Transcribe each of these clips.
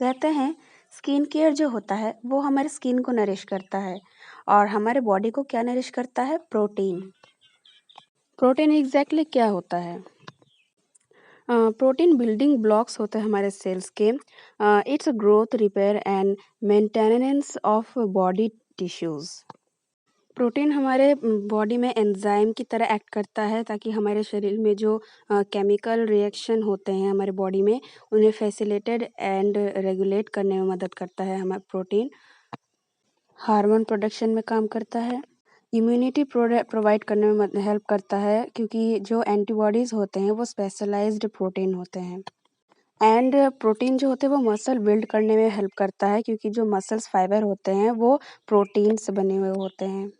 कहते हैं skin care जो होता है वो हमारे स्किन को नरिश करता है और हमारे बॉडी को क्या नरिश करता है? प्रोटीन। प्रोटीन एग्जैक्टली क्या होता है? प्रोटीन बिल्डिंग ब्लॉक्स होते हैं हमारे सेल्स के। It's growth repair and maintenance of body tissues. Protein हमारे बॉडी में एंजाइम की तरह एक्ट करता है ताकि हमारे शरीर में जो केमिकल रिएक्शन होते हैं हमारे बॉडी में उन्हें फैसिलिटेट एंड रेगुलेट करने में मदद करता है। हमारा प्रोटीन हार्मोन प्रोडक्शन में काम करता है, इम्यूनिटी प्रोवाइड करने में हेल्प करता है क्योंकि जो एंटीबॉडीज़ होते हैं वो स्पेशलाइज्ड प्रोटीन होते हैं। एंड प्रोटीन जो होते हैं वो मसल बिल्ड करने में हेल्प करता है क्योंकि जो मसल्स फाइबर होते हैं वो प्रोटीन से बने हुए होते हैं।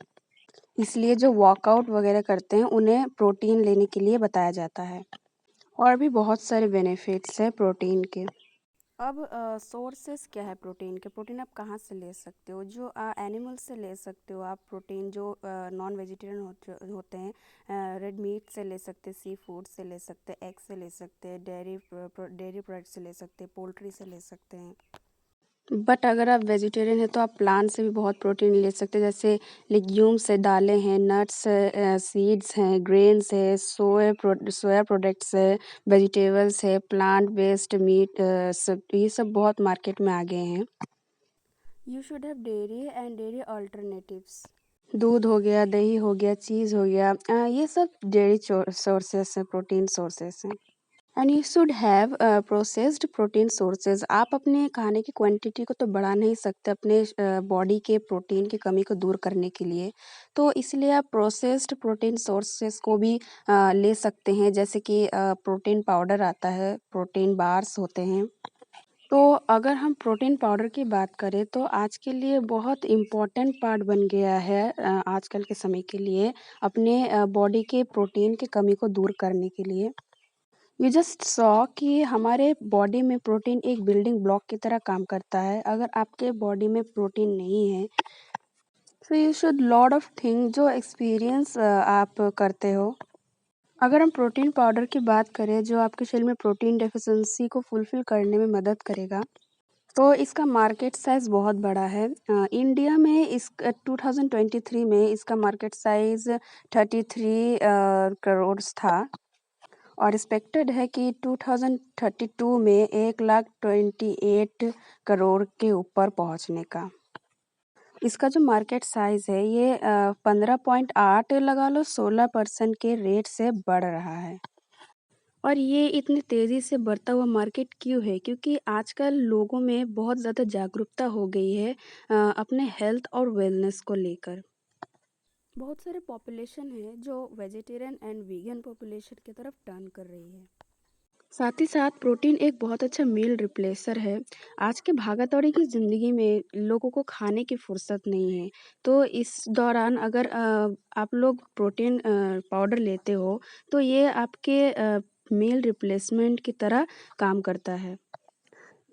इसलिए जो वर्कआउट वगैरह करते हैं उन्हें प्रोटीन लेने के लिए बताया जाता है। और भी बहुत सारे बेनिफिट्स हैं प्रोटीन के। अब सोर्सेस क्या है प्रोटीन के? प्रोटीन आप कहाँ से ले सकते हो? जो एनिमल से ले सकते हो आप प्रोटीन, जो नॉन वेजिटेरियन होते हैं रेड मीट से ले सकते हैं, सी फूड से ले सकते हैं, एग से ले सकते हैं, डेयरी प्रोडक्ट से ले सकते हैं, पोल्ट्री से ले सकते हैं। बट अगर आप वेजिटेरियन हैं तो आप प्लांट से भी बहुत प्रोटीन ले सकते हैं, जैसे लेग्यूम्स है, दालें हैं, नट्स, सीड्स हैं, ग्रेन्स है, सोया प्रोडक्ट्स है, वेजिटेबल्स है, प्लांट बेस्ड मीट, सब ये सब बहुत मार्केट में आ गए हैं। You should have dairy and dairy alternatives. दूध हो गया, दही हो गया, चीज़ हो गया, ये सब डेयरी सोर्सेस हैं, प्रोटीन सोर्सेस हैं। And you should have processed protein sources. आप अपने खाने की क्वांटिटी को तो बढ़ा नहीं सकते अपने बॉडी के प्रोटीन की कमी को दूर करने के लिए, तो इसलिए आप प्रोसेस्ड प्रोटीन सोर्सेज को भी ले सकते हैं, जैसे कि प्रोटीन पाउडर आता है, प्रोटीन बार्स होते हैं। तो अगर हम प्रोटीन पाउडर की बात करें तो आज के लिए बहुत इम्पोर्टेंट पार्ट बन गया है आजकल के समय के लिए अपने बॉडी के प्रोटीन की कमी को दूर करने के लिए। यू जस्ट सॉ कि हमारे बॉडी में प्रोटीन एक बिल्डिंग ब्लॉक की तरह काम करता है। अगर आपके बॉडी में प्रोटीन नहीं है तो you should lot of thing जो एक्सपीरियंस आप करते हो। अगर हम प्रोटीन पाउडर की बात करें जो आपके शरीर में प्रोटीन डेफिशिएंसी को फुलफिल करने में मदद करेगा, तो इसका मार्केट साइज़ बहुत बड़ा है। इंडिया में इस 2023 में इसका मार्केट साइज़ 33 करोड़ था और एक्सपेक्टेड है कि 2032 में 1,28 करोड़ के ऊपर पहुंचने का। इसका जो मार्केट साइज है ये 15.8 लगा लो 16% के रेट से बढ़ रहा है। और ये इतनी तेज़ी से बढ़ता हुआ मार्केट क्यों है? क्योंकि आजकल लोगों में बहुत ज़्यादा जागरूकता हो गई है अपने हेल्थ और वेलनेस को लेकर। बहुत सारे पॉपुलेशन है जो वेजिटेरियन एंड वीगन पॉपुलेशन की तरफ टर्न कर रही है। साथ ही साथ प्रोटीन एक बहुत अच्छा मील रिप्लेसर है। आज के भागा-दौड़ी की ज़िंदगी में लोगों को खाने की फुर्सत नहीं है। तो इस दौरान अगर आप लोग प्रोटीन पाउडर लेते हो तो ये आपके मील रिप्लेसमेंट की तरह काम करता है।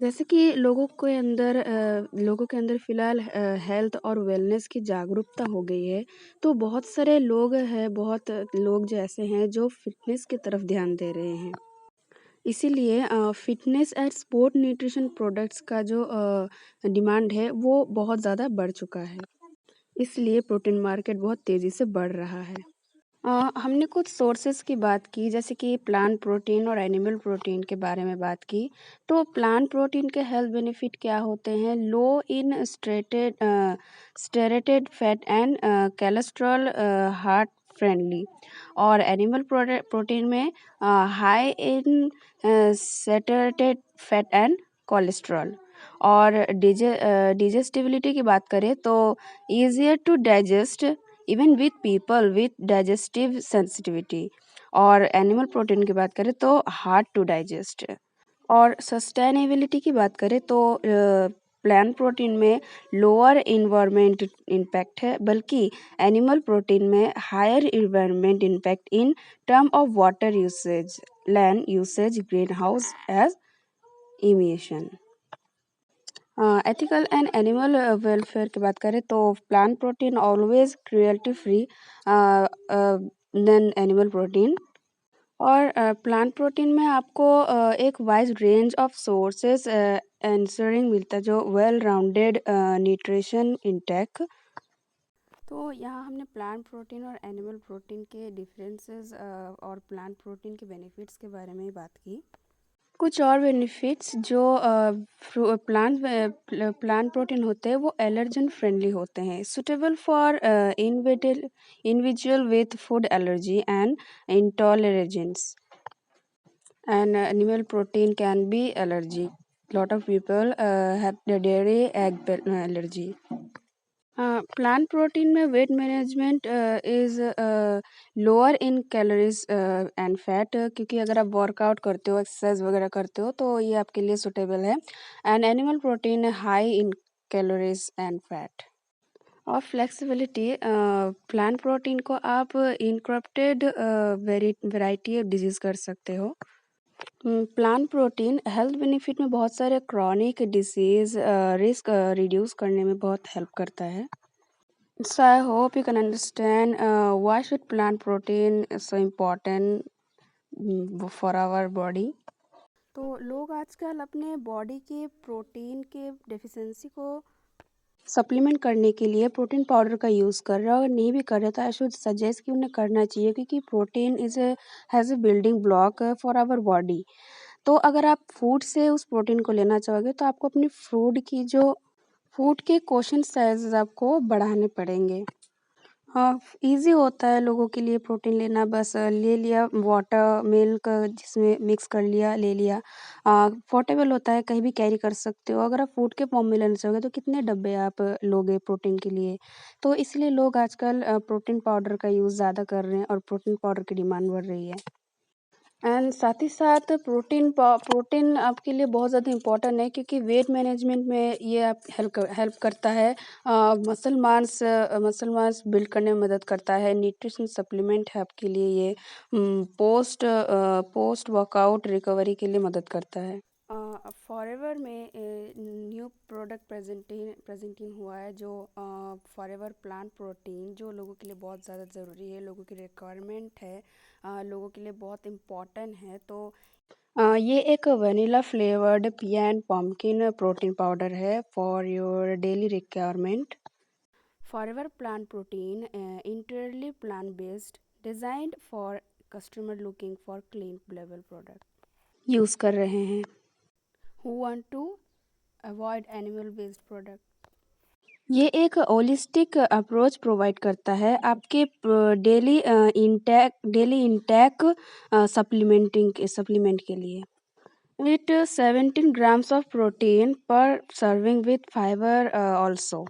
जैसे कि लोगों के अंदर फ़िलहाल हेल्थ और वेलनेस की जागरूकता हो गई है, तो बहुत सारे लोग हैं, बहुत लोग जो ऐसे हैं जो फ़िटनेस की तरफ ध्यान दे रहे हैं। इसीलिए fitness and sport nutrition products का जो डिमांड है वो बहुत ज़्यादा बढ़ चुका है। इसलिए प्रोटीन मार्केट बहुत तेज़ी से बढ़ रहा है। हमने कुछ सोर्सेज़ की बात की जैसे कि प्लांट प्रोटीन और एनिमल प्रोटीन के बारे में बात की। तो प्लांट प्रोटीन के हेल्थ बेनिफिट क्या होते हैं? Low in saturated fat and cholesterol, heart friendly. और एनिमल प्रोटीन में high in saturated fat and cholesterol. और डिजेस्टिबिलिटी की बात करें तो easier to digest even with people with digestive sensitivity. और एनिमल प्रोटीन की बात करें तो हार्ड टू डाइजेस्ट। और सस्टेनेबिलिटी की बात करें तो प्लांट प्रोटीन में लोअर इन्वायरमेंट इम्पैक्ट है, बल्कि एनिमल प्रोटीन में higher environment impact in term of water usage, land usage, green house as emission. Ethical and animal welfare की बात करें तो plant protein always cruelty free than animal protein. और plant protein में आपको एक wide range of sources answering मिलता है, जो वेल राउंडेड न्यूट्रिशन इंटेक। तो यहाँ हमने प्लांट प्रोटीन और एनिमल प्रोटीन के डिफरेंसेस और प्लांट प्रोटीन के बेनिफिट्स के बारे में बात की। कुछ और बेनिफिट्स जो प्लांट प्रोटीन होते हैं वो एलर्जन फ्रेंडली होते हैं, suitable for individual with food allergy and intolerance. And animal protein can be allergic. Lot of people have the dairy egg allergy. Plant protein में weight management is lower in calories and fat, क्योंकि अगर आप workout करते हो, exercise वगैरह करते हो तो ये आपके लिए सुटेबल है। And animal protein high in calories and fat. और फ्लेक्सिबिलिटी, प्लांट प्रोटीन को आप इनक्रप्टेड वेराइटी डिजीज कर सकते हो। प्लांट प्रोटीन हेल्थ बेनिफिट में बहुत सारे क्रॉनिक डिसीज रिस्क रिड्यूस करने में बहुत हेल्प करता है। So I hope you can understand why should plant protein so important for our body. तो लोग आजकल अपने बॉडी के प्रोटीन के डेफिशिएंसी को सप्लीमेंट करने के लिए प्रोटीन पाउडर का यूज़ कर रहे हो। अगर नहीं भी कर रहे तो आई शुड सजेस्ट कि उन्हें करना चाहिए, क्योंकि protein has a building block for our body. तो अगर आप फूड से उस प्रोटीन को लेना चाहोगे तो आपको अपनी फूड के क्वेश्चन साइज़ आपको बढ़ाने पड़ेंगे। हाँ, ईज़ी होता है लोगों के लिए प्रोटीन लेना, बस ले लिया वाटर, मिल्क जिसमें मिक्स कर लिया, ले लिया। पोर्टेबल होता है, कहीं भी कैरी कर सकते हो। अगर आप फूड के फॉर्म में लेना चाहोगे तो कितने डब्बे आप लोगे प्रोटीन के लिए? तो इसलिए लोग आजकल प्रोटीन पाउडर का यूज़ ज़्यादा कर रहे हैं और प्रोटीन पाउडर की डिमांड बढ़ रही है। एंड साथ ही साथ प्रोटीन आपके लिए बहुत ज़्यादा इम्पोर्टेंट है, क्योंकि वेट मैनेजमेंट में ये आप हेल्प करता है। मसल मास बिल्ड करने में मदद करता है। न्यूट्रिशन सप्लीमेंट है आपके लिए ये। पोस्ट वर्कआउट रिकवरी के लिए मदद करता है। फॉरएवर में न्यू प्रोडक्ट प्रेजेंटिंग हुआ है, जो फॉरएवर प्लांट प्रोटीन, जो लोगों के लिए बहुत ज़्यादा ज़रूरी है, लोगों की रिक्वायरमेंट है, लोगों के लिए बहुत इम्पॉर्टेंट है। तो ये एक vanilla flavoured pea and pumpkin protein powder है for your daily requirement. Forever plant protein entirely plant based, designed for customer looking for clean लेवल प्रोडक्ट यूज़ कर रहे हैं, who want to avoid animal based product। ये एक holistic approach provide करता है आपके डेली इंटेक सप्लीमेंट के लिए। विथ 17 grams ऑफ प्रोटीन पर serving with fibre also.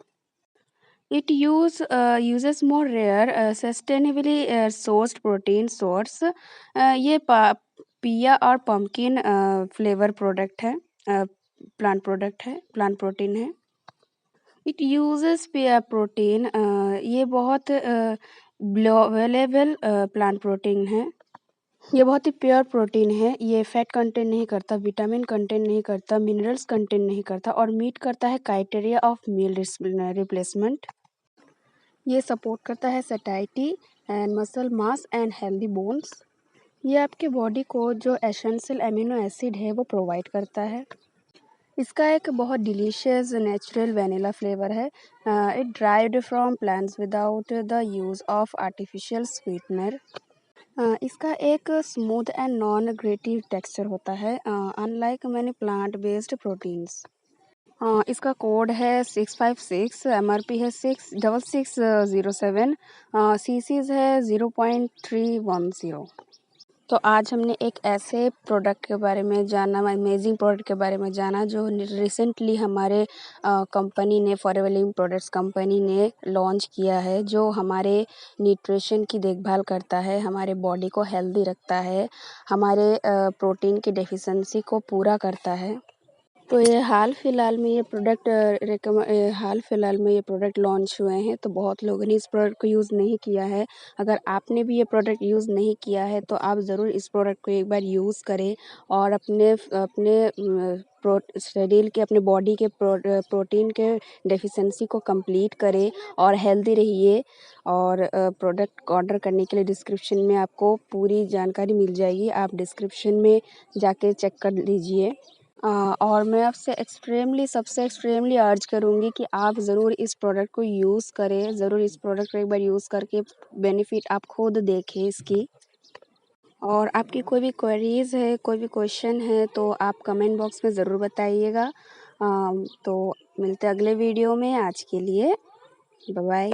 It uses more rare sustainably sourced protein source। ये पिया और पम्पकिन फ्लेवर प्रोडक्ट है, प्लांट प्रोटीन है। इट यूजेस पिया प्रोटीन, ये बहुत अवेलेबल प्लांट प्रोटीन है। ये बहुत ही प्योर प्रोटीन है। ये फैट कंटेंट नहीं करता, विटामिन कंटेंट नहीं करता, मिनरल्स कंटेंट नहीं करता और मीट करता है क्राइटेरिया ऑफ मील रिप्लेसमेंट। ये सपोर्ट करता है satisfaction and muscle mass and healthy bones. ये आपके बॉडी को जो एसेंशियल अमीनो एसिड है वो प्रोवाइड करता है। इसका एक बहुत डिलीशियस नेचुरल वैनिला फ्लेवर है। It derived from plants without the use of artificial sweetener. इसका एक स्मूथ एंड नॉन ग्रेटिव टेक्सचर होता है, unlike many plant based proteins. इसका कोड है 656, MRP है 66607, CCs है 0.310। तो आज हमने एक ऐसे प्रोडक्ट के बारे में जाना, अमेजिंग प्रोडक्ट के बारे में जाना, जो रिसेंटली हमारे कंपनी ने, फॉरएवर लिविंग प्रोडक्ट्स कंपनी ने लॉन्च किया है, जो हमारे न्यूट्रिशन की देखभाल करता है, हमारे बॉडी को हेल्दी रखता है, हमारे प्रोटीन की डेफिशिएंसी को पूरा करता है। तो ये हाल फिलहाल में ये प्रोडक्ट लॉन्च हुए हैं, तो बहुत लोगों ने इस प्रोडक्ट को यूज़ नहीं किया है। अगर आपने भी ये प्रोडक्ट यूज़ नहीं किया है तो आप ज़रूर इस प्रोडक्ट को एक बार यूज़ करें और शरीर के, अपने बॉडी के प्रोटीन के डेफिशिएंसी को कंप्लीट करें और हेल्दी रहिए। और प्रोडक्ट ऑर्डर करने के लिए डिस्क्रिप्शन में आपको पूरी जानकारी मिल जाएगी, आप डिस्क्रिप्शन में जाके चेक कर लीजिए। और मैं आपसे सबसे एक्सट्रीमली अर्ज करूँगी कि आप ज़रूर इस प्रोडक्ट को यूज़ करें, ज़रूर इस प्रोडक्ट को एक बार यूज़ करके बेनिफिट आप खुद देखें इसकी। और आपकी कोई भी क्वेरीज़ है, कोई भी क्वेश्चन है तो आप कमेंट बॉक्स में ज़रूर बताइएगा। तो मिलते हैं अगले वीडियो में, आज के लिए बाय बाय।